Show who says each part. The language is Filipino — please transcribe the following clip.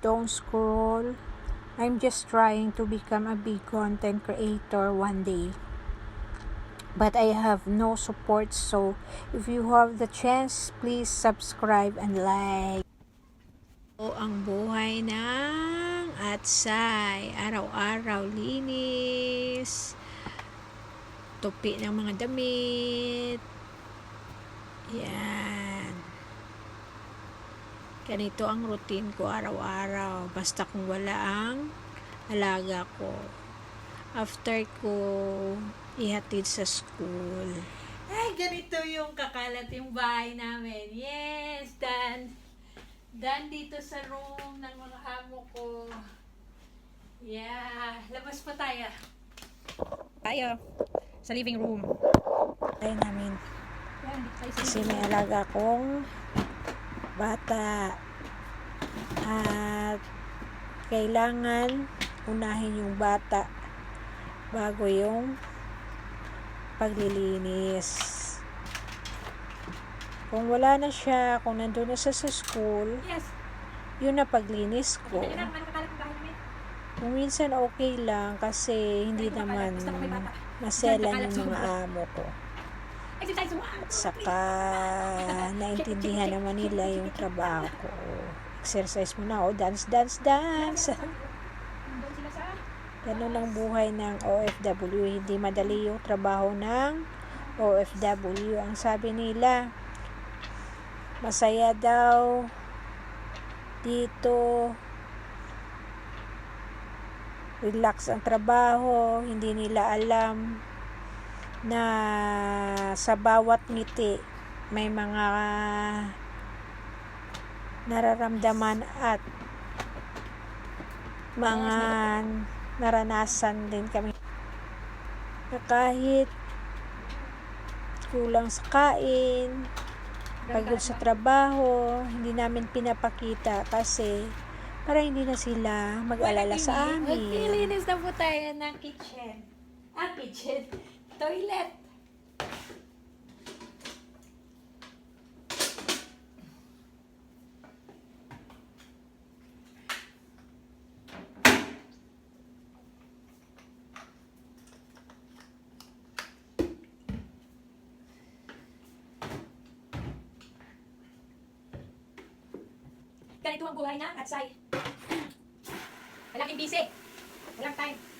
Speaker 1: Don't scroll. I'm just trying to become a big content creator one day. But I have no support, so if you have the chance, please subscribe and like. O ang buhay ng Atsay. Araw-araw linis. Tupi ng mga damit. Yan. Ganito ang routine ko araw-araw. Basta kung wala ang alaga ko. After ko ihatid sa school. Ay, ganito yung kakalat yung bahay namin. Yes, Dan dito sa room ng mga amo ko. Yeah, labas pa tayo. Tayo sa living room. Tayo namin. Kasi may alaga akong bata. At kailangan unahin yung bata bago yung paglilinis. Kung wala na siya, kung nandun na siya sa school, yun na paglinis ko. Kung minsan okay lang kasi hindi naman maselan yung mga amo ko. At saka naintindihan naman nila yung trabaho ko. Exercise muna, dance. Ganun ang buhay ng OFW. Hindi madali yung trabaho ng OFW. Ang sabi nila, masaya daw dito. Relax ang trabaho. Hindi nila alam na sa bawat ngiti may mga nararamdaman at mga naranasan din kami na kahit kulang sa kain, pagod sa trabaho, hindi namin pinapakita kasi para hindi na sila mag-alala sa amin. Maglilinis na po tayo ng kitchen. Toilet. Ganito ang buhay na Atsay. Walang busy. Walang time.